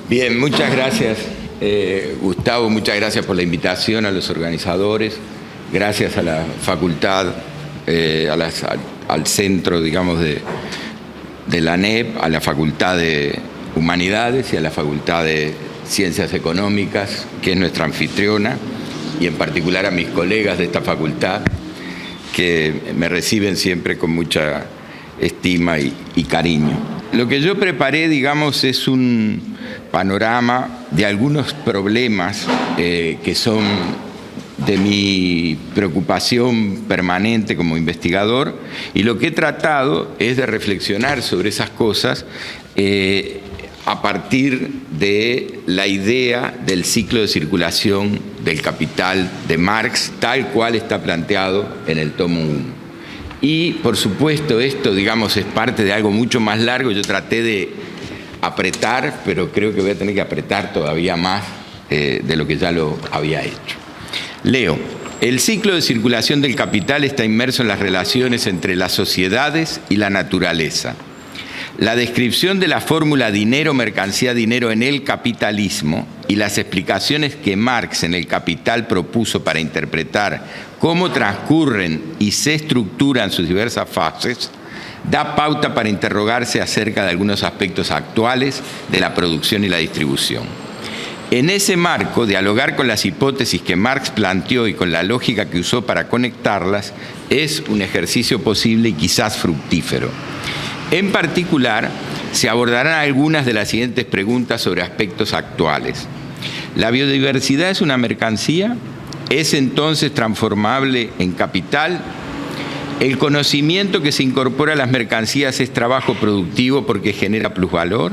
Bien, muchas gracias, Gustavo, muchas gracias por la invitación a los organizadores, gracias a la facultad, al centro, digamos, de la ANEP, a la Facultad de Humanidades y a la Facultad de Ciencias Económicas, que es nuestra anfitriona, y en particular a mis colegas de esta facultad, que me reciben siempre con mucha estima y cariño. Lo que yo preparé, digamos, es un panorama de algunos problemas que son de mi preocupación permanente como investigador, y lo que he tratado es de reflexionar sobre esas cosas a partir de la idea del ciclo de circulación del capital de Marx, tal cual está planteado en el tomo 1. Y, por supuesto, esto, digamos, es parte de algo mucho más largo. Yo traté de apretar, pero creo que voy a tener que apretar todavía más de lo que ya lo había hecho. Leo. El ciclo de circulación del capital está inmerso en las relaciones entre las sociedades y la naturaleza. La descripción de la fórmula dinero, mercancía, dinero en el capitalismo y las explicaciones que Marx en el Capital propuso para interpretar cómo transcurren y se estructuran sus diversas fases, da pauta para interrogarse acerca de algunos aspectos actuales de la producción y la distribución. En ese marco, dialogar con las hipótesis que Marx planteó y con la lógica que usó para conectarlas es un ejercicio posible y quizás fructífero. En particular, se abordarán algunas de las siguientes preguntas sobre aspectos actuales. ¿La biodiversidad es una mercancía? ¿Es entonces transformable en capital? ¿El conocimiento que se incorpora a las mercancías es trabajo productivo porque genera plusvalor?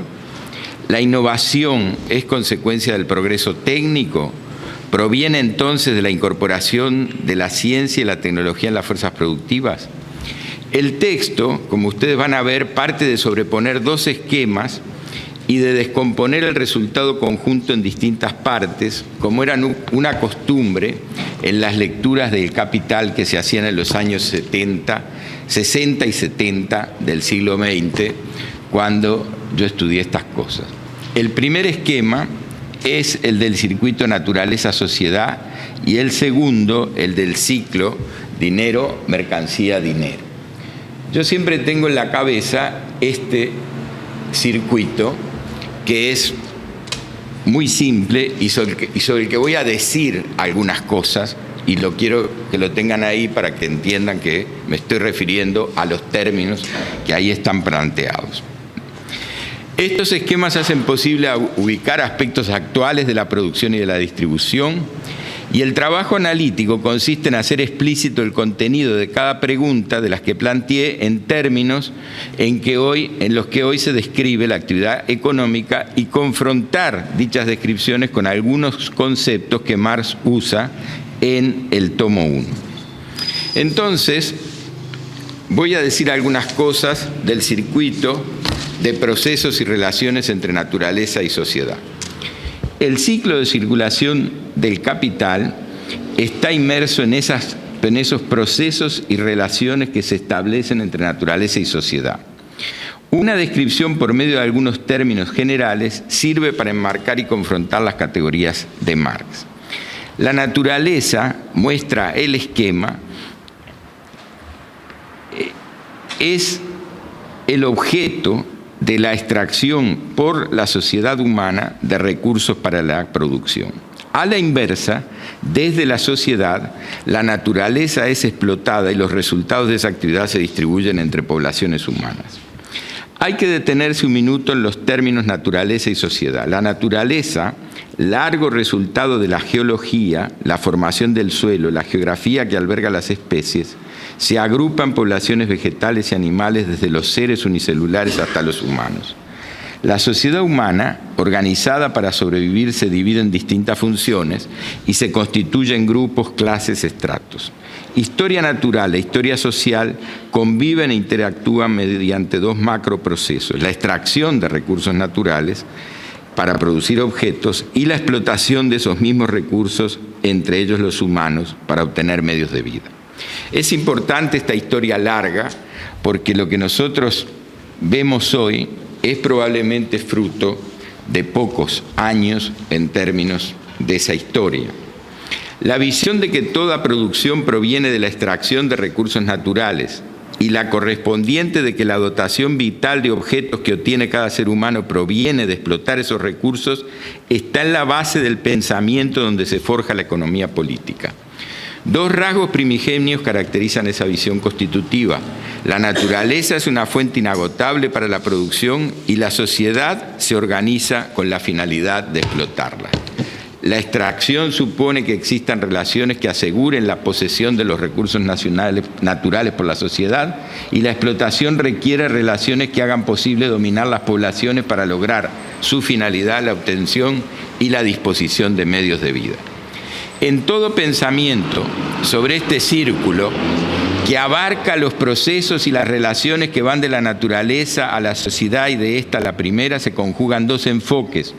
¿La innovación es consecuencia del progreso técnico? ¿Proviene entonces de la incorporación de la ciencia y la tecnología en las fuerzas productivas? El texto, como ustedes van a ver, parte de sobreponer dos esquemas y de descomponer el resultado conjunto en distintas partes, como era una costumbre en las lecturas del Capital que se hacían en los años 60 y 70 del siglo XX, cuando yo estudié estas cosas. El primer esquema es el del circuito naturaleza-sociedad y el segundo, el del ciclo dinero, mercancía, dinero. Yo siempre tengo en la cabeza este circuito que es muy simple y sobre el que voy a decir algunas cosas, y lo quiero que lo tengan ahí para que entiendan que me estoy refiriendo a los términos que ahí están planteados. Estos esquemas hacen posible ubicar aspectos actuales de la producción y de la distribución, y el trabajo analítico consiste en hacer explícito el contenido de cada pregunta de las que planteé en términos en los que hoy se describe la actividad económica y confrontar dichas descripciones con algunos conceptos que Marx usa en el tomo 1. Entonces, voy a decir algunas cosas del circuito de procesos y relaciones entre naturaleza y sociedad. El ciclo de circulación del capital está inmerso en esos procesos y relaciones que se establecen entre naturaleza y sociedad. Una descripción por medio de algunos términos generales sirve para enmarcar y confrontar las categorías de Marx. La naturaleza, muestra el esquema, es el objeto de la extracción por la sociedad humana de recursos para la producción. A la inversa, desde la sociedad, la naturaleza es explotada y los resultados de esa actividad se distribuyen entre poblaciones humanas. Hay que detenerse un minuto en los términos naturaleza y sociedad. La naturaleza, largo resultado de la geología, la formación del suelo, la geografía que alberga las especies, se agrupa en poblaciones vegetales y animales desde los seres unicelulares hasta los humanos. La sociedad humana, organizada para sobrevivir, se divide en distintas funciones y se constituye en grupos, clases, estratos. Historia natural e historia social conviven e interactúan mediante dos macroprocesos: la extracción de recursos naturales para producir objetos y la explotación de esos mismos recursos, entre ellos los humanos, para obtener medios de vida. Es importante esta historia larga porque lo que nosotros vemos hoy es probablemente fruto de pocos años en términos de esa historia. La visión de que toda producción proviene de la extracción de recursos naturales y la correspondiente de que la dotación vital de objetos que obtiene cada ser humano proviene de explotar esos recursos está en la base del pensamiento donde se forja la economía política. Dos rasgos primigenios caracterizan esa visión constitutiva. La naturaleza es una fuente inagotable para la producción y la sociedad se organiza con la finalidad de explotarla. La extracción supone que existan relaciones que aseguren la posesión de los recursos naturales por la sociedad y la explotación requiere relaciones que hagan posible dominar las poblaciones para lograr su finalidad, la obtención y la disposición de medios de vida. En todo pensamiento sobre este círculo que abarca los procesos y las relaciones que van de la naturaleza a la sociedad y de esta a la primera, se conjugan dos enfoques.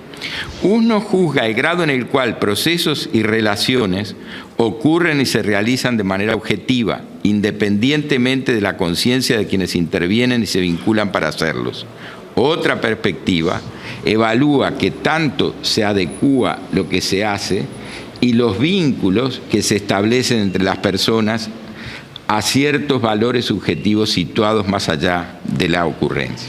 Uno juzga el grado en el cual procesos y relaciones ocurren y se realizan de manera objetiva, independientemente de la conciencia de quienes intervienen y se vinculan para hacerlos. Otra perspectiva evalúa que tanto se adecúa lo que se hace y los vínculos que se establecen entre las personas a ciertos valores subjetivos situados más allá de la ocurrencia.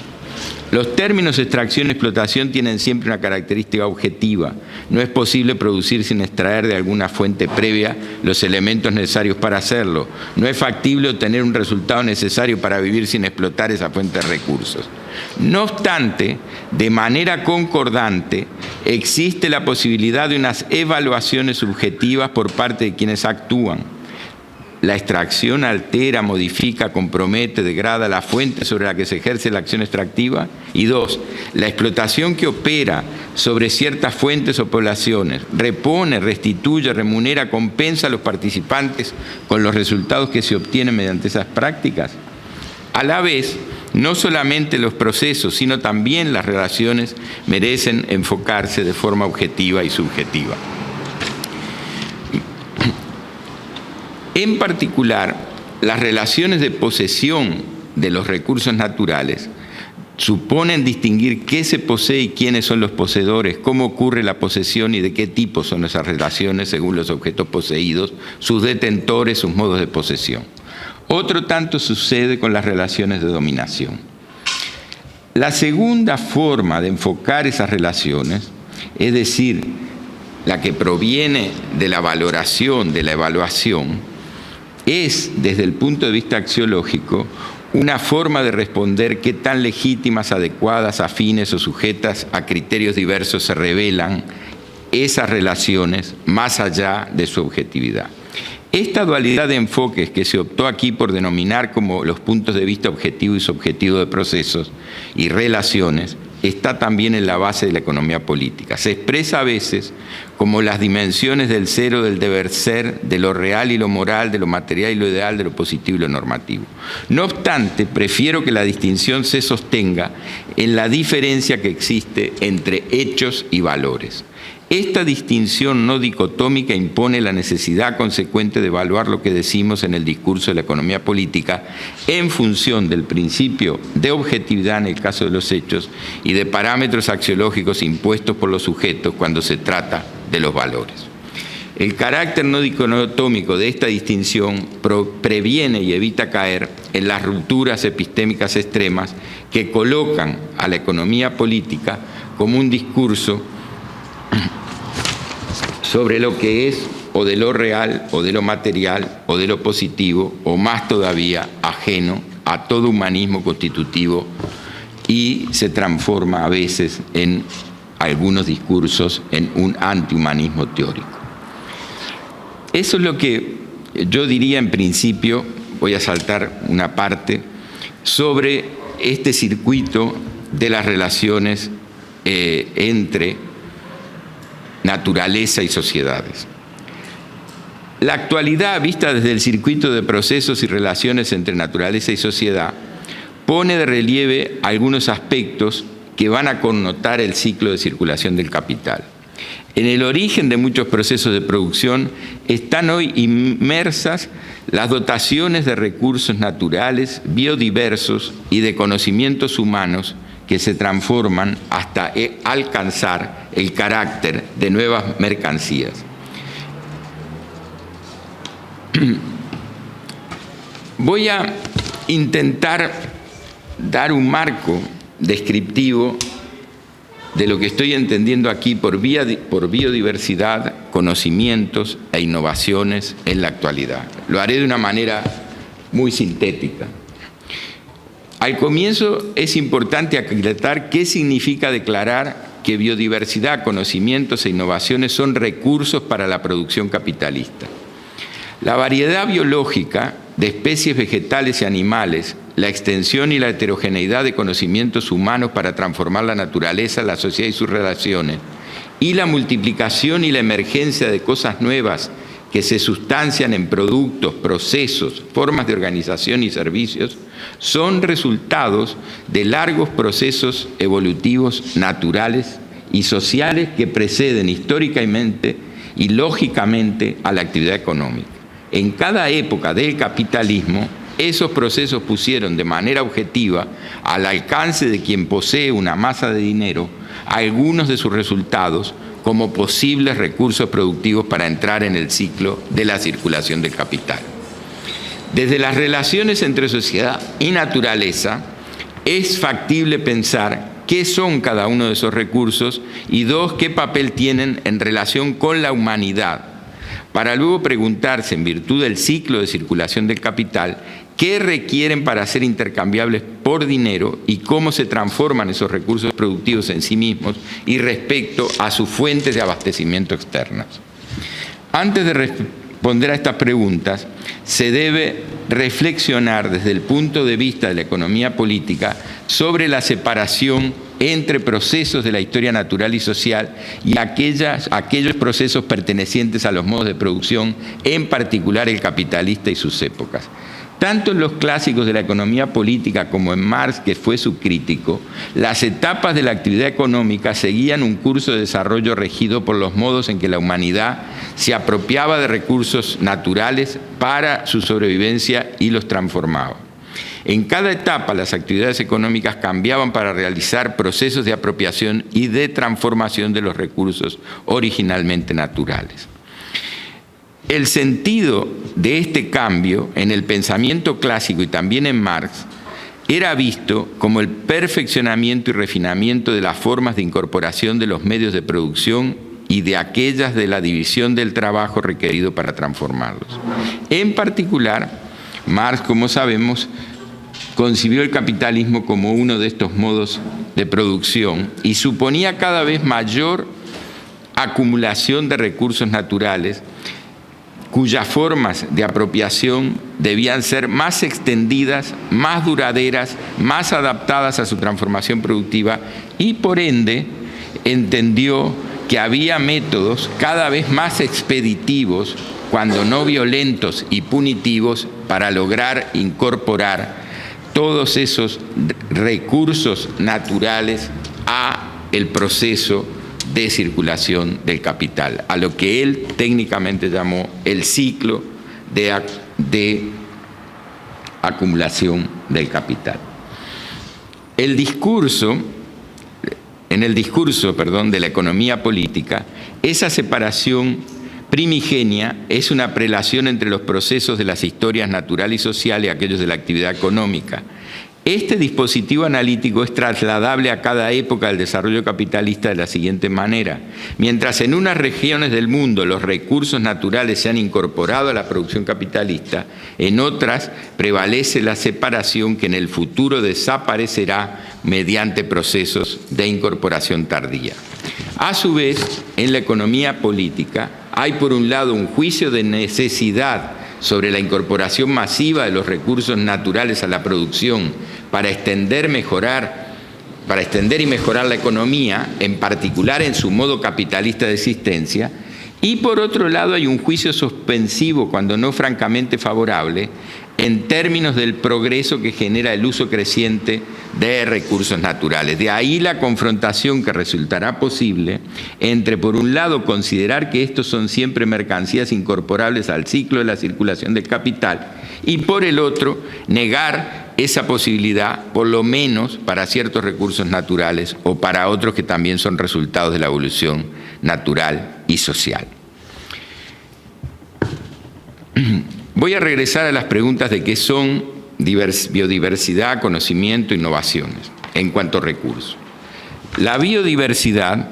Los términos extracción y explotación tienen siempre una característica objetiva. No es posible producir sin extraer de alguna fuente previa los elementos necesarios para hacerlo. No es factible obtener un resultado necesario para vivir sin explotar esa fuente de recursos. No obstante, de manera concordante, existe la posibilidad de unas evaluaciones subjetivas por parte de quienes actúan. La extracción altera, modifica, compromete, degrada la fuente sobre la que se ejerce la acción extractiva. Y dos, la explotación que opera sobre ciertas fuentes o poblaciones repone, restituye, remunera, compensa a los participantes con los resultados que se obtienen mediante esas prácticas. A la vez, no solamente los procesos, sino también las relaciones merecen enfocarse de forma objetiva y subjetiva. En particular, las relaciones de posesión de los recursos naturales suponen distinguir qué se posee y quiénes son los poseedores, cómo ocurre la posesión y de qué tipo son esas relaciones según los objetos poseídos, sus detentores, sus modos de posesión. Otro tanto sucede con las relaciones de dominación. La segunda forma de enfocar esas relaciones, es decir, la que proviene de la valoración, de la evaluación, es, desde el punto de vista axiológico, una forma de responder qué tan legítimas, adecuadas, afines o sujetas a criterios diversos se revelan esas relaciones más allá de su objetividad. Esta dualidad de enfoques que se optó aquí por denominar como los puntos de vista objetivo y subjetivo de procesos y relaciones está también en la base de la economía política. Se expresa a veces como las dimensiones del cero, del deber ser, de lo real y lo moral, de lo material y lo ideal, de lo positivo y lo normativo. No obstante, prefiero que la distinción se sostenga en la diferencia que existe entre hechos y valores. Esta distinción no dicotómica impone la necesidad consecuente de evaluar lo que decimos en el discurso de la economía política en función del principio de objetividad en el caso de los hechos y de parámetros axiológicos impuestos por los sujetos cuando se trata de los valores. El carácter no dicotómico de esta distinción previene y evita caer en las rupturas epistémicas extremas que colocan a la economía política como un discurso sobre lo que es o de lo real o de lo material o de lo positivo o más todavía ajeno a todo humanismo constitutivo y se transforma a veces en algunos discursos en un antihumanismo teórico. Eso es lo que yo diría en principio, voy a saltar una parte, sobre este circuito de las relaciones entre naturaleza y sociedades. La actualidad, vista desde el circuito de procesos y relaciones entre naturaleza y sociedad, pone de relieve algunos aspectos que van a connotar el ciclo de circulación del capital. En el origen de muchos procesos de producción están hoy inmersas las dotaciones de recursos naturales, biodiversos y de conocimientos humanos que se transforman hasta alcanzar el carácter de nuevas mercancías. Voy a intentar dar un marco descriptivo de lo que estoy entendiendo aquí por biodiversidad, conocimientos e innovaciones en la actualidad. Lo haré de una manera muy sintética. Al comienzo es importante aclarar qué significa declarar que biodiversidad, conocimientos e innovaciones son recursos para la producción capitalista. La variedad biológica de especies vegetales y animales, la extensión y la heterogeneidad de conocimientos humanos para transformar la naturaleza, la sociedad y sus relaciones, y la multiplicación y la emergencia de cosas nuevas que se sustancian en productos, procesos, formas de organización y servicios, son resultados de largos procesos evolutivos naturales y sociales que preceden históricamente y lógicamente a la actividad económica. En cada época del capitalismo, esos procesos pusieron de manera objetiva al alcance de quien posee una masa de dinero algunos de sus resultados como posibles recursos productivos para entrar en el ciclo de la circulación del capital. Desde las relaciones entre sociedad y naturaleza, es factible pensar qué son cada uno de esos recursos y dos, qué papel tienen en relación con la humanidad, para luego preguntarse, en virtud del ciclo de circulación del capital, qué requieren para ser intercambiables por dinero y cómo se transforman esos recursos productivos en sí mismos y respecto a sus fuentes de abastecimiento externas. Antes de responder a estas preguntas, se debe reflexionar desde el punto de vista de la economía política sobre la separación entre procesos de la historia natural y social y aquellos procesos pertenecientes a los modos de producción, en particular el capitalista y sus épocas. Tanto en los clásicos de la economía política como en Marx, que fue su crítico, las etapas de la actividad económica seguían un curso de desarrollo regido por los modos en que la humanidad se apropiaba de recursos naturales para su sobrevivencia y los transformaba. En cada etapa, las actividades económicas cambiaban para realizar procesos de apropiación y de transformación de los recursos originalmente naturales. El sentido de este cambio en el pensamiento clásico y también en Marx era visto como el perfeccionamiento y refinamiento de las formas de incorporación de los medios de producción y de aquellas de la división del trabajo requerido para transformarlos. En particular, Marx, como sabemos, concibió el capitalismo como uno de estos modos de producción y suponía cada vez mayor acumulación de recursos naturales cuyas formas de apropiación debían ser más extendidas, más duraderas, más adaptadas a su transformación productiva y, por ende, entendió que había métodos cada vez más expeditivos, cuando no violentos y punitivos, para lograr incorporar todos esos recursos naturales a el proceso de circulación del capital, a lo que él técnicamente llamó el ciclo de acumulación del capital. En el discurso de la economía política, esa separación primigenia es una prelación entre los procesos de las historias natural y social y aquellos de la actividad económica. Este dispositivo analítico es trasladable a cada época del desarrollo capitalista de la siguiente manera. Mientras en unas regiones del mundo los recursos naturales se han incorporado a la producción capitalista, en otras prevalece la separación que en el futuro desaparecerá mediante procesos de incorporación tardía. A su vez, en la economía política hay por un lado un juicio de necesidad sobre la incorporación masiva de los recursos naturales a la producción para extender y mejorar la economía, en particular en su modo capitalista de existencia, y por otro lado hay un juicio suspensivo, cuando no francamente favorable, en términos del progreso que genera el uso creciente de recursos naturales. De ahí la confrontación que resultará posible entre, por un lado, considerar que estos son siempre mercancías incorporables al ciclo de la circulación del capital y, por el otro, negar esa posibilidad, por lo menos para ciertos recursos naturales o para otros que también son resultados de la evolución natural y social. Voy a regresar a las preguntas de qué son biodiversidad, conocimiento, innovaciones, en cuanto a recursos. La biodiversidad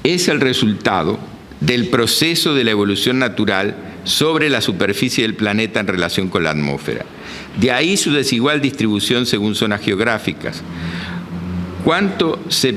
es el resultado del proceso de la evolución natural sobre la superficie del planeta en relación con la atmósfera. De ahí su desigual distribución según zonas geográficas. Cuando se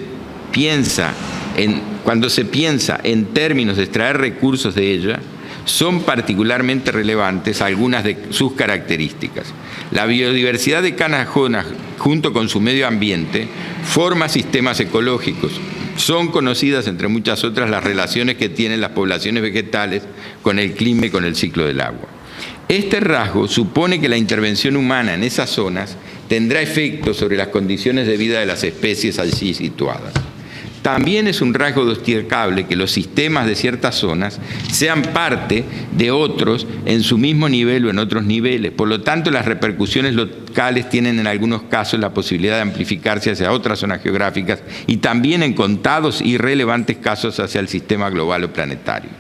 piensa en términos de extraer recursos de ella, son particularmente relevantes algunas de sus características. La biodiversidad de cada zona, junto con su medio ambiente, forma sistemas ecológicos. Son conocidas, entre muchas otras, las relaciones que tienen las poblaciones vegetales con el clima y con el ciclo del agua. Este rasgo supone que la intervención humana en esas zonas tendrá efectos sobre las condiciones de vida de las especies allí situadas. También es un rasgo destacable que los sistemas de ciertas zonas sean parte de otros en su mismo nivel o en otros niveles. Por lo tanto, las repercusiones locales tienen en algunos casos la posibilidad de amplificarse hacia otras zonas geográficas y también en contados y relevantes casos hacia el sistema global o planetario.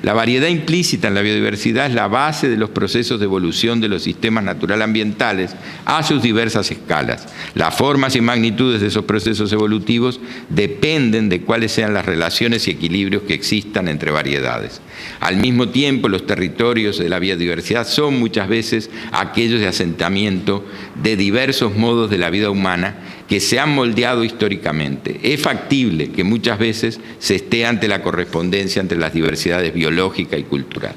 La variedad implícita en la biodiversidad es la base de los procesos de evolución de los sistemas natural-ambientales a sus diversas escalas. Las formas y magnitudes de esos procesos evolutivos dependen de cuáles sean las relaciones y equilibrios que existan entre variedades. Al mismo tiempo, los territorios de la biodiversidad son muchas veces aquellos de asentamiento de diversos modos de la vida humana que se han moldeado históricamente. Es factible que muchas veces se esté ante la correspondencia entre las diversidades biológica y cultural.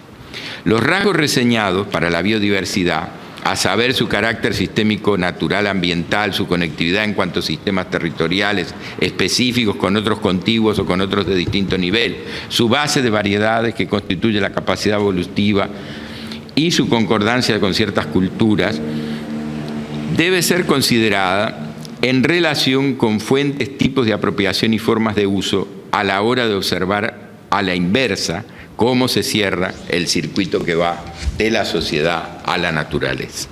Los rasgos reseñados para la biodiversidad, a saber su carácter sistémico natural ambiental, su conectividad en cuanto a sistemas territoriales específicos con otros contiguos o con otros de distinto nivel, su base de variedades que constituye la capacidad evolutiva y su concordancia con ciertas culturas, debe ser considerada en relación con fuentes, tipos de apropiación y formas de uso a la hora de observar a la inversa cómo se cierra el circuito que va de la sociedad a la naturaleza.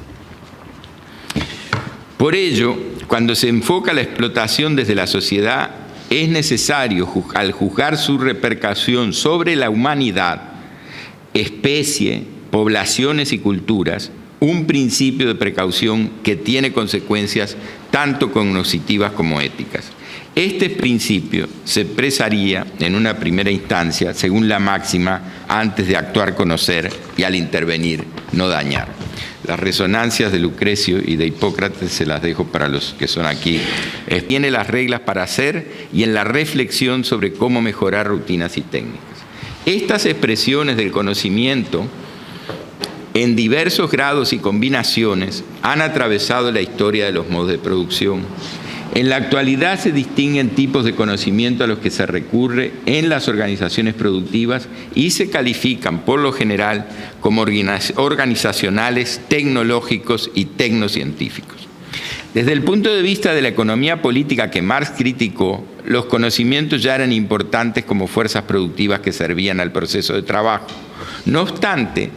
Por ello, cuando se enfoca la explotación desde la sociedad, es necesario, al juzgar su repercusión sobre la humanidad, especie, poblaciones y culturas, un principio de precaución que tiene consecuencias tanto cognitivas como éticas. Este principio se expresaría en una primera instancia según la máxima antes de actuar conocer y al intervenir no dañar. Las resonancias de Lucrecio y de Hipócrates se las dejo para los que son aquí. Tiene las reglas para hacer y en la reflexión sobre cómo mejorar rutinas y técnicas. Estas expresiones del conocimiento en diversos grados y combinaciones han atravesado la historia de los modos de producción. En la actualidad se distinguen tipos de conocimiento a los que se recurre en las organizaciones productivas y se califican por lo general como organizacionales, tecnológicos y tecnocientíficos. Desde el punto de vista de la economía política que Marx criticó, los conocimientos ya eran importantes como fuerzas productivas que servían al proceso de trabajo. No obstante,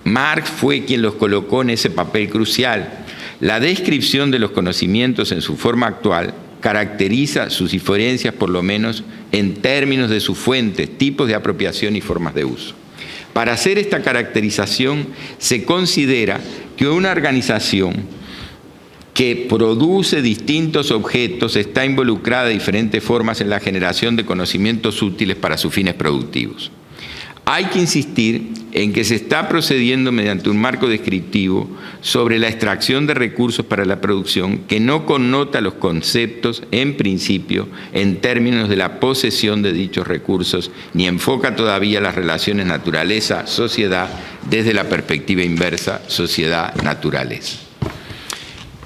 Marx fue quien los colocó en ese papel crucial. La descripción de los conocimientos en su forma actual caracteriza sus diferencias, por lo menos en términos de sus fuentes, tipos de apropiación y formas de uso. Para hacer esta caracterización, se considera que una organización que produce distintos objetos está involucrada de diferentes formas en la generación de conocimientos útiles para sus fines productivos. Hay que insistir en que se está procediendo mediante un marco descriptivo sobre la extracción de recursos para la producción que no connota los conceptos en principio en términos de la posesión de dichos recursos ni enfoca todavía las relaciones naturaleza-sociedad desde la perspectiva inversa sociedad-naturaleza.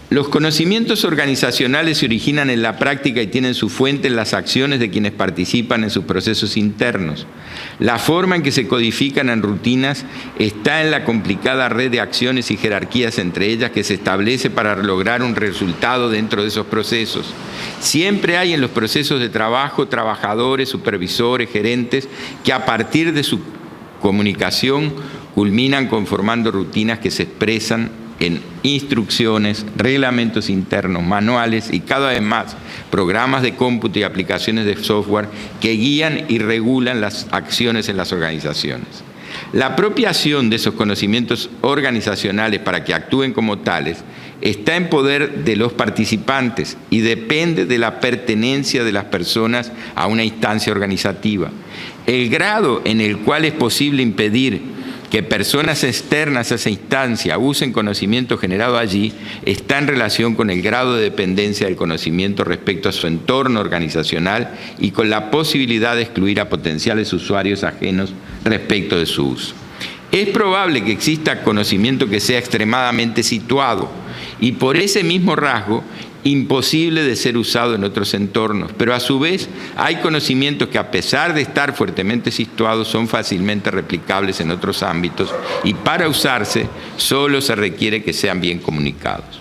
Los conocimientos organizacionales se originan en la práctica y tienen su fuente en las acciones de quienes participan en sus procesos internos. La forma en que se codifican en rutinas está en la complicada red de acciones y jerarquías entre ellas que se establece para lograr un resultado dentro de esos procesos. Siempre hay en los procesos de trabajo trabajadores, supervisores, gerentes que a partir de su comunicación culminan conformando rutinas que se expresan en instrucciones, reglamentos internos, manuales y cada vez más programas de cómputo y aplicaciones de software que guían y regulan las acciones en las organizaciones. La apropiación de esos conocimientos organizacionales para que actúen como tales está en poder de los participantes y depende de la pertenencia de las personas a una instancia organizativa. El grado en el cual es posible impedir que personas externas a esa instancia usen conocimiento generado allí está en relación con el grado de dependencia del conocimiento respecto a su entorno organizacional y con la posibilidad de excluir a potenciales usuarios ajenos respecto de su uso. Es probable que exista conocimiento que sea extremadamente situado y por ese mismo rasgo imposible de ser usado en otros entornos, pero a su vez hay conocimientos que a pesar de estar fuertemente situados son fácilmente replicables en otros ámbitos y para usarse solo se requiere que sean bien comunicados.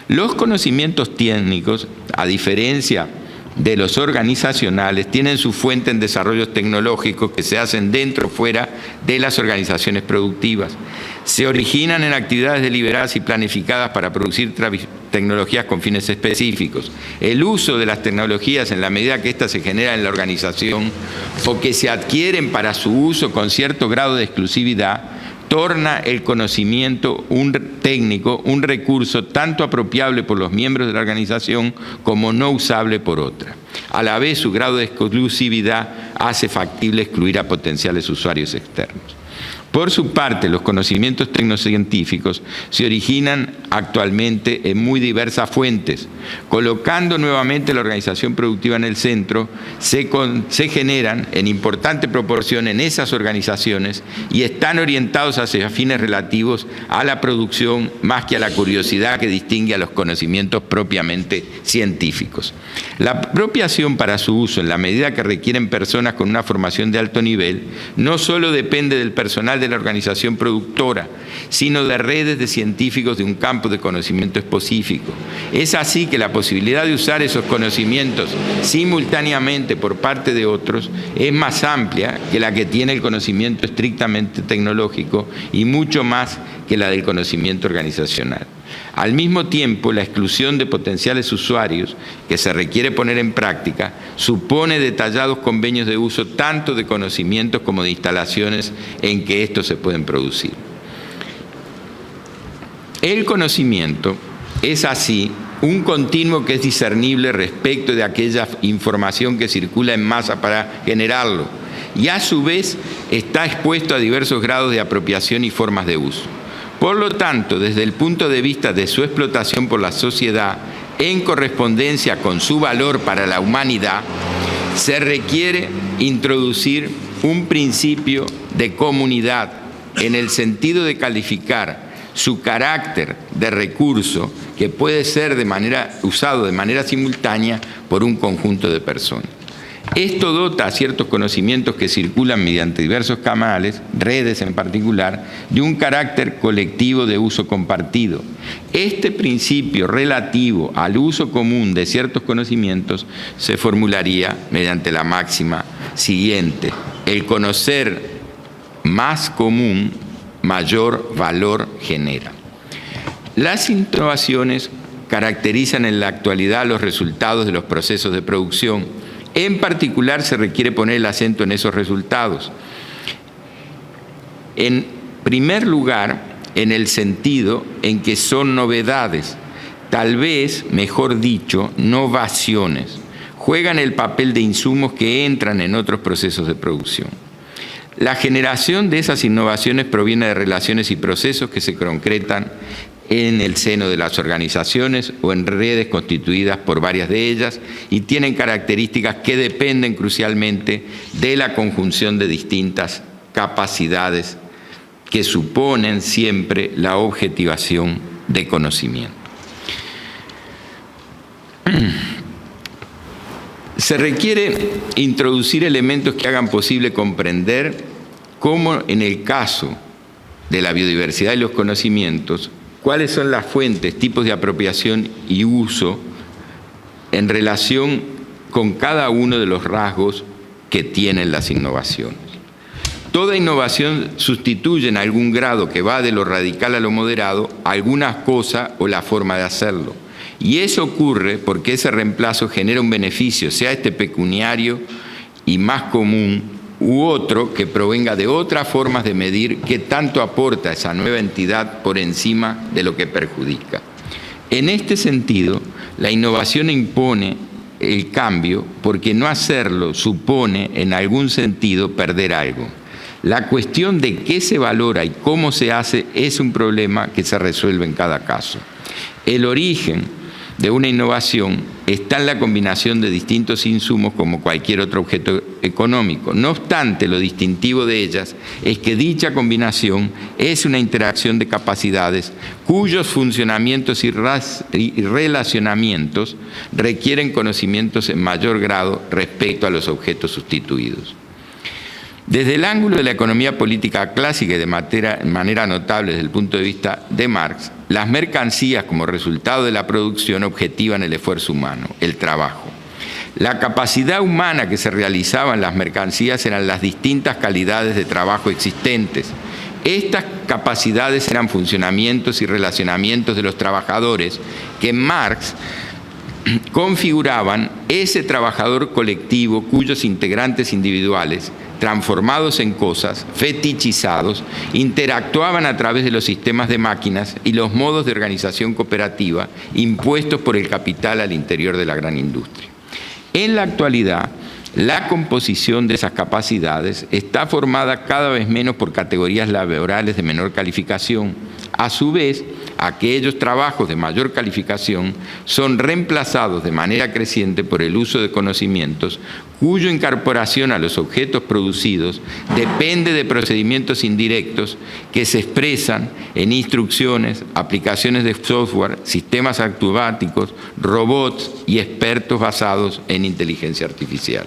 Los conocimientos técnicos, a diferencia de los organizacionales, tienen su fuente en desarrollos tecnológicos que se hacen dentro o fuera de las organizaciones productivas. Se originan en actividades deliberadas y planificadas para producir tecnologías con fines específicos. El uso de las tecnologías en la medida que éstas se generan en la organización o que se adquieren para su uso con cierto grado de exclusividad, torna el conocimiento técnico un recurso tanto apropiable por los miembros de la organización como no usable por otra. A la vez, su grado de exclusividad hace factible excluir a potenciales usuarios externos. Por su parte, los conocimientos tecnocientíficos se originan actualmente en muy diversas fuentes. Colocando nuevamente la organización productiva en el centro, se generan en importante proporción en esas organizaciones y están orientados hacia fines relativos a la producción más que a la curiosidad que distingue a los conocimientos propiamente científicos. La apropiación para su uso, en la medida que requieren personas con una formación de alto nivel, no solo depende del personal de la organización productora, sino de redes de científicos de un campo de conocimiento específico. Es así que la posibilidad de usar esos conocimientos simultáneamente por parte de otros es más amplia que la que tiene el conocimiento estrictamente tecnológico y mucho más que la del conocimiento organizacional. Al mismo tiempo, la exclusión de potenciales usuarios que se requiere poner en práctica supone detallados convenios de uso tanto de conocimientos como de instalaciones en que estos se pueden producir. El conocimiento es así un continuo que es discernible respecto de aquella información que circula en masa para generarlo y a su vez está expuesto a diversos grados de apropiación y formas de uso. Por lo tanto, desde el punto de vista de su explotación por la sociedad, en correspondencia con su valor para la humanidad, se requiere introducir un principio de comunidad en el sentido de calificar su carácter de recurso que puede ser usado de manera simultánea por un conjunto de personas. Esto dota a ciertos conocimientos que circulan mediante diversos canales, redes en particular, de un carácter colectivo de uso compartido. Este principio relativo al uso común de ciertos conocimientos se formularía mediante la máxima siguiente: el conocer más común, mayor valor genera. Las innovaciones caracterizan en la actualidad los resultados de los procesos de producción. En particular, se requiere poner el acento en esos resultados. En primer lugar, en el sentido en que son novedades, tal vez, mejor dicho, novaciones. Juegan el papel de insumos que entran en otros procesos de producción. La generación de esas innovaciones proviene de relaciones y procesos que se concretan en el seno de las organizaciones o en redes constituidas por varias de ellas y tienen características que dependen crucialmente de la conjunción de distintas capacidades que suponen siempre la objetivación de conocimiento. Se requiere introducir elementos que hagan posible comprender cómo, en el caso de la biodiversidad y los conocimientos, cuáles son las fuentes, tipos de apropiación y uso en relación con cada uno de los rasgos que tienen las innovaciones. Toda innovación sustituye en algún grado, que va de lo radical a lo moderado, algunas cosas o la forma de hacerlo. Y eso ocurre porque ese reemplazo genera un beneficio, sea este pecuniario y más común, u otro que provenga de otras formas de medir qué tanto aporta esa nueva entidad por encima de lo que perjudica. En este sentido, la innovación impone el cambio porque no hacerlo supone, en algún sentido, perder algo. La cuestión de qué se valora y cómo se hace es un problema que se resuelve en cada caso. El origen de una innovación está en la combinación de distintos insumos como cualquier otro objeto económico. No obstante, lo distintivo de ellas es que dicha combinación es una interacción de capacidades cuyos funcionamientos y relacionamientos requieren conocimientos en mayor grado respecto a los objetos sustituidos. Desde el ángulo de la economía política clásica y de manera notable desde el punto de vista de Marx, las mercancías como resultado de la producción objetivan el esfuerzo humano, el trabajo. La capacidad humana que se realizaba en las mercancías eran las distintas calidades de trabajo existentes. Estas capacidades eran funcionamientos y relacionamientos de los trabajadores que en Marx configuraban ese trabajador colectivo cuyos integrantes individuales, transformados en cosas, fetichizados, interactuaban a través de los sistemas de máquinas y los modos de organización cooperativa impuestos por el capital al interior de la gran industria. En la actualidad, la composición de esas capacidades está formada cada vez menos por categorías laborales de menor calificación. A su vez, aquellos trabajos de mayor calificación son reemplazados de manera creciente por el uso de conocimientos cuya incorporación a los objetos producidos depende de procedimientos indirectos que se expresan en instrucciones, aplicaciones de software, sistemas automáticos, robots y expertos basados en inteligencia artificial.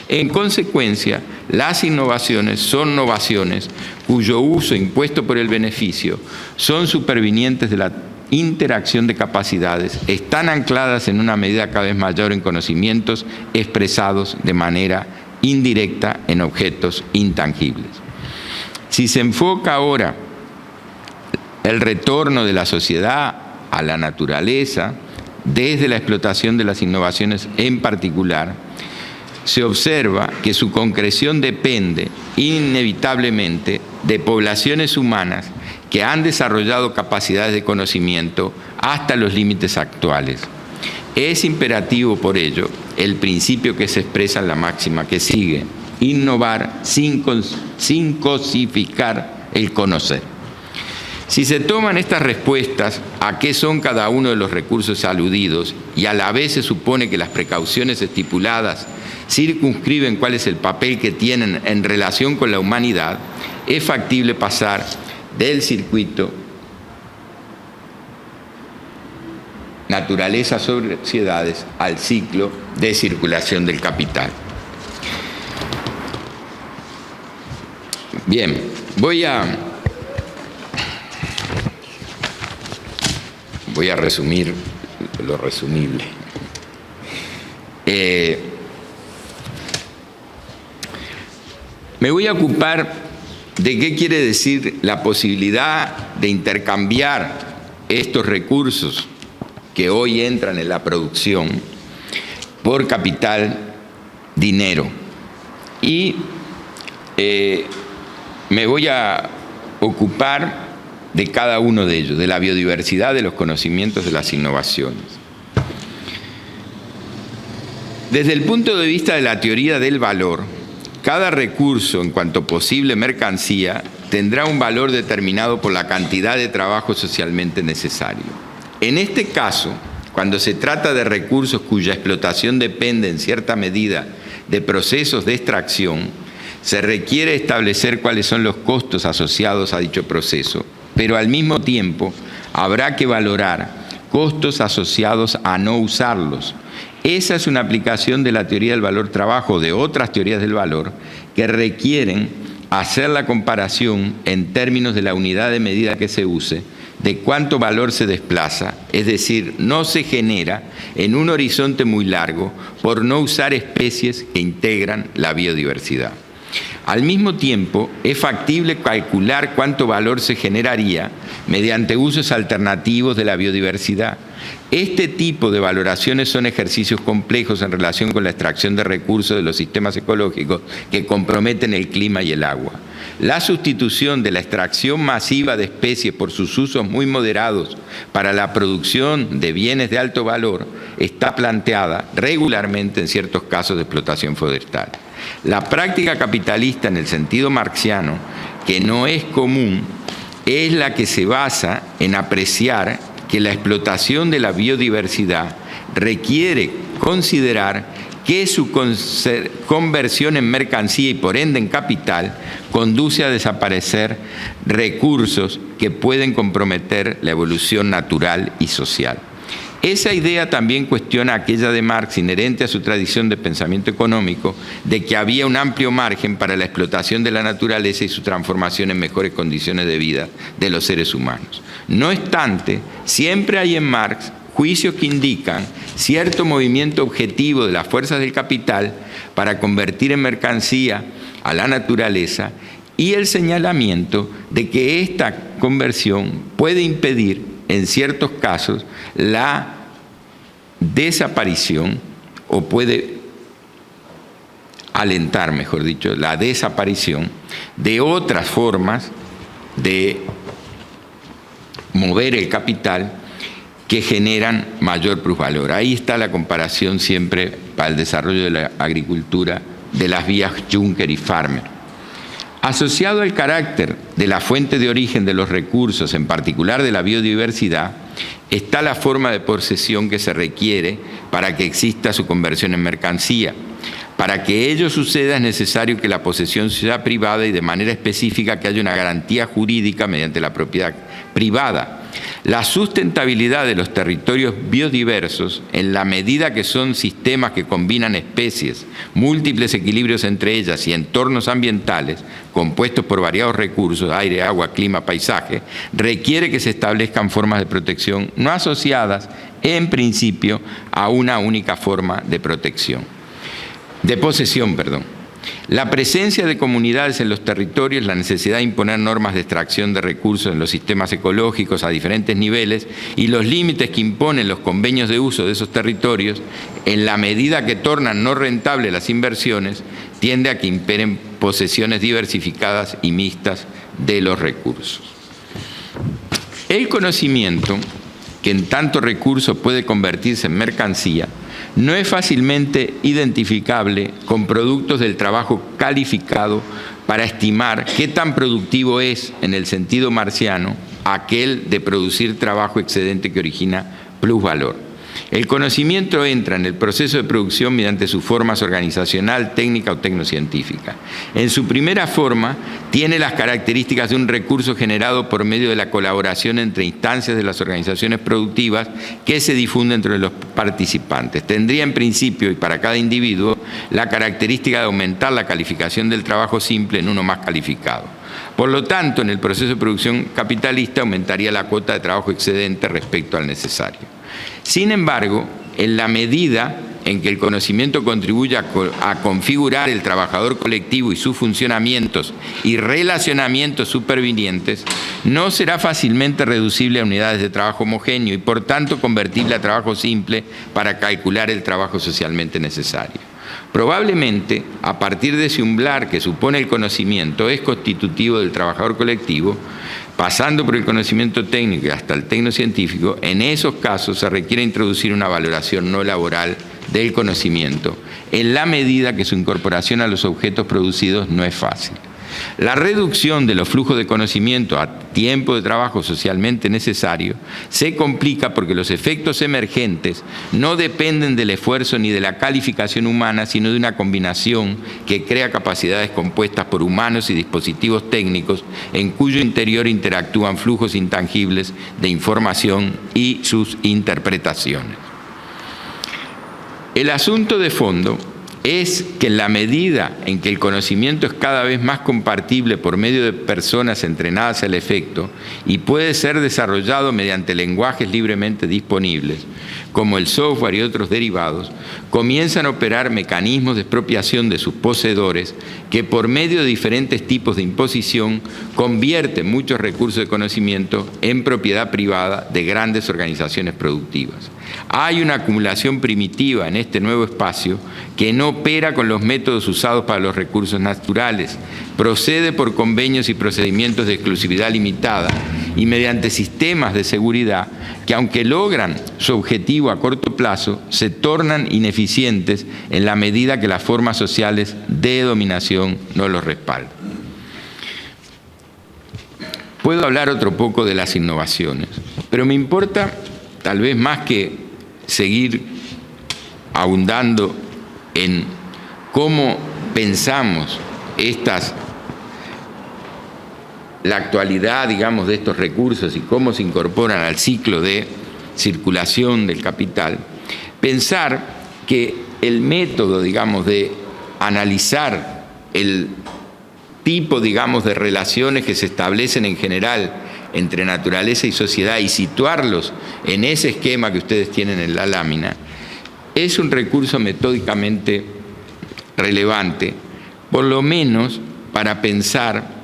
En consecuencia, las innovaciones son novaciones cuyo uso impuesto por el beneficio son supervinientes de la interacción de capacidades, están ancladas en una medida cada vez mayor en conocimientos expresados de manera indirecta en objetos intangibles. Si se enfoca ahora el retorno de la sociedad a la naturaleza, desde la explotación de las innovaciones en particular, se observa que su concreción depende inevitablemente de poblaciones humanas que han desarrollado capacidades de conocimiento hasta los límites actuales. Es imperativo, por ello, el principio que se expresa en la máxima que sigue: innovar sin cosificar el conocer. Si se toman estas respuestas a qué son cada uno de los recursos aludidos y a la vez se supone que las precauciones estipuladas circunscriben cuál es el papel que tienen en relación con la humanidad, es factible pasar del circuito naturaleza sobre sociedades al ciclo de circulación del capital. Bien, voy a resumir lo resumible. Me voy a ocupar de qué quiere decir la posibilidad de intercambiar estos recursos que hoy entran en la producción por capital, dinero. Y me voy a ocupar de cada uno de ellos, de la biodiversidad, de los conocimientos, de las innovaciones. Desde el punto de vista de la teoría del valor, cada recurso, en cuanto posible mercancía, tendrá un valor determinado por la cantidad de trabajo socialmente necesario. En este caso, cuando se trata de recursos cuya explotación depende en cierta medida de procesos de extracción, se requiere establecer cuáles son los costos asociados a dicho proceso, pero al mismo tiempo habrá que valorar costos asociados a no usarlos, Esa es una aplicación de la teoría del valor-trabajo, de otras teorías del valor, que requieren hacer la comparación en términos de la unidad de medida que se use, de cuánto valor se desplaza, es decir, no se genera en un horizonte muy largo por no usar especies que integran la biodiversidad. Al mismo tiempo, es factible calcular cuánto valor se generaría mediante usos alternativos de la biodiversidad. Este tipo de valoraciones son ejercicios complejos en relación con la extracción de recursos de los sistemas ecológicos que comprometen el clima y el agua. La sustitución de la extracción masiva de especies por sus usos muy moderados para la producción de bienes de alto valor está planteada regularmente en ciertos casos de explotación forestal. La práctica capitalista en el sentido marxiano, que no es común, es la que se basa en apreciar que la explotación de la biodiversidad requiere considerar que su conversión en mercancía y por ende en capital conduce a desaparecer recursos que pueden comprometer la evolución natural y social. Esa idea también cuestiona aquella de Marx, inherente a su tradición de pensamiento económico, de que había un amplio margen para la explotación de la naturaleza y su transformación en mejores condiciones de vida de los seres humanos. No obstante, siempre hay en Marx juicios que indican cierto movimiento objetivo de las fuerzas del capital para convertir en mercancía a la naturaleza y el señalamiento de que esta conversión puede impedir en ciertos casos la desaparición, o puede alentar, mejor dicho, la desaparición de otras formas de mover el capital que generan mayor plusvalor. Ahí está la comparación siempre para el desarrollo de la agricultura de las vías Juncker y Farmer. Asociado al carácter de la fuente de origen de los recursos, en particular de la biodiversidad, está la forma de posesión que se requiere para que exista su conversión en mercancía. Para que ello suceda es necesario que la posesión sea privada y de manera específica que haya una garantía jurídica mediante la propiedad privada. La sustentabilidad de los territorios biodiversos, en la medida que son sistemas que combinan especies, múltiples equilibrios entre ellas y entornos ambientales, compuestos por variados recursos, aire, agua, clima, paisaje, requiere que se establezcan formas de protección no asociadas, en principio, a una única forma de posesión. La presencia de comunidades en los territorios, la necesidad de imponer normas de extracción de recursos en los sistemas ecológicos a diferentes niveles y los límites que imponen los convenios de uso de esos territorios, en la medida que tornan no rentables las inversiones, tiende a que imperen posesiones diversificadas y mixtas de los recursos. El conocimiento, que en tanto recurso puede convertirse en mercancía, no es fácilmente identificable con productos del trabajo calificado para estimar qué tan productivo es, en el sentido marxiano, aquel de producir trabajo excedente que origina plusvalor. El conocimiento entra en el proceso de producción mediante sus formas organizacional, técnica o tecnocientífica. En su primera forma, tiene las características de un recurso generado por medio de la colaboración entre instancias de las organizaciones productivas que se difunden entre los participantes. Tendría en principio, y para cada individuo, la característica de aumentar la calificación del trabajo simple en uno más calificado. Por lo tanto, en el proceso de producción capitalista aumentaría la cuota de trabajo excedente respecto al necesario. Sin embargo, en la medida en que el conocimiento contribuye a configurar el trabajador colectivo y sus funcionamientos y relacionamientos supervinientes, no será fácilmente reducible a unidades de trabajo homogéneo y, por tanto, convertible a trabajo simple para calcular el trabajo socialmente necesario. Probablemente, a partir de ese umbral que supone el conocimiento, es constitutivo del trabajador colectivo, pasando por el conocimiento técnico y hasta el tecnocientífico, en esos casos se requiere introducir una valoración no laboral del conocimiento, en la medida que su incorporación a los objetos producidos no es fácil. La reducción de los flujos de conocimiento a tiempo de trabajo socialmente necesario se complica porque los efectos emergentes no dependen del esfuerzo ni de la calificación humana, sino de una combinación que crea capacidades compuestas por humanos y dispositivos técnicos en cuyo interior interactúan flujos intangibles de información y sus interpretaciones. El asunto de fondo es que en la medida en que el conocimiento es cada vez más compartible por medio de personas entrenadas al efecto y puede ser desarrollado mediante lenguajes libremente disponibles, como el software y otros derivados, comienzan a operar mecanismos de expropiación de sus poseedores que por medio de diferentes tipos de imposición convierten muchos recursos de conocimiento en propiedad privada de grandes organizaciones productivas. Hay una acumulación primitiva en este nuevo espacio que no opera con los métodos usados para los recursos naturales, procede por convenios y procedimientos de exclusividad limitada y mediante sistemas de seguridad que, aunque logran su objetivo a corto plazo, se tornan ineficientes en la medida que las formas sociales de dominación no los respaldan. Puedo hablar otro poco de las innovaciones, pero me importa, tal vez más que seguir ahondando en cómo pensamos la actualidad, digamos, de estos recursos y cómo se incorporan al ciclo de circulación del capital, pensar que el método, digamos, de analizar el tipo, digamos, de relaciones que se establecen en general entre naturaleza y sociedad y situarlos en ese esquema que ustedes tienen en la lámina, es un recurso metódicamente relevante, por lo menos para pensar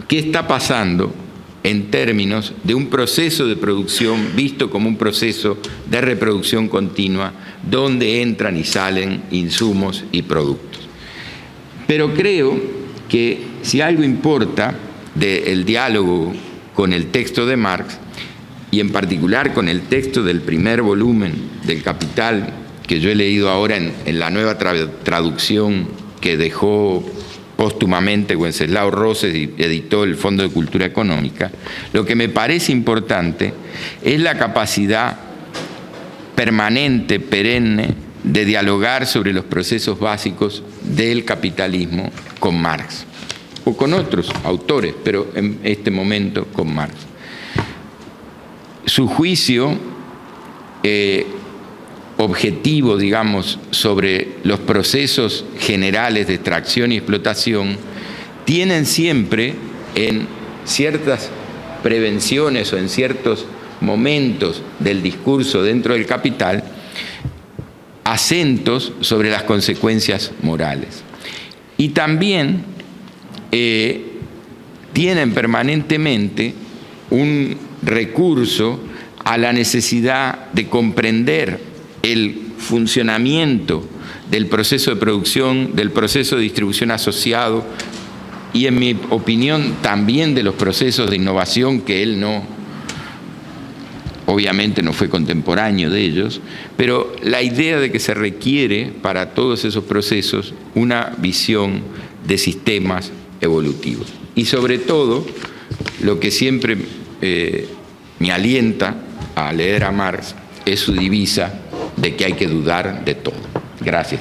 qué está pasando en términos de un proceso de producción visto como un proceso de reproducción continua, donde entran y salen insumos y productos. Pero creo que si algo importa del diálogo con el texto de Marx, y en particular con el texto del primer volumen del Capital, que yo he leído ahora en la nueva traducción que dejó póstumamente Wenceslao Roses y editó el Fondo de Cultura Económica, lo que me parece importante es la capacidad permanente, perenne, de dialogar sobre los procesos básicos del capitalismo con Marx, o con otros autores, pero en este momento con Marx. Su juicio objetivo, digamos, sobre los procesos generales de extracción y explotación tienen siempre en ciertas prevenciones o en ciertos momentos del discurso dentro del Capital acentos sobre las consecuencias morales. Y también tienen permanentemente un recurso a la necesidad de comprender el funcionamiento del proceso de producción, del proceso de distribución asociado y, en mi opinión, también de los procesos de innovación que él obviamente no fue contemporáneo de ellos, pero la idea de que se requiere para todos esos procesos una visión de sistemas evolutivos. Y sobre todo, lo que siempre me alienta a leer a Marx es su divisa de que hay que dudar de todo. Gracias.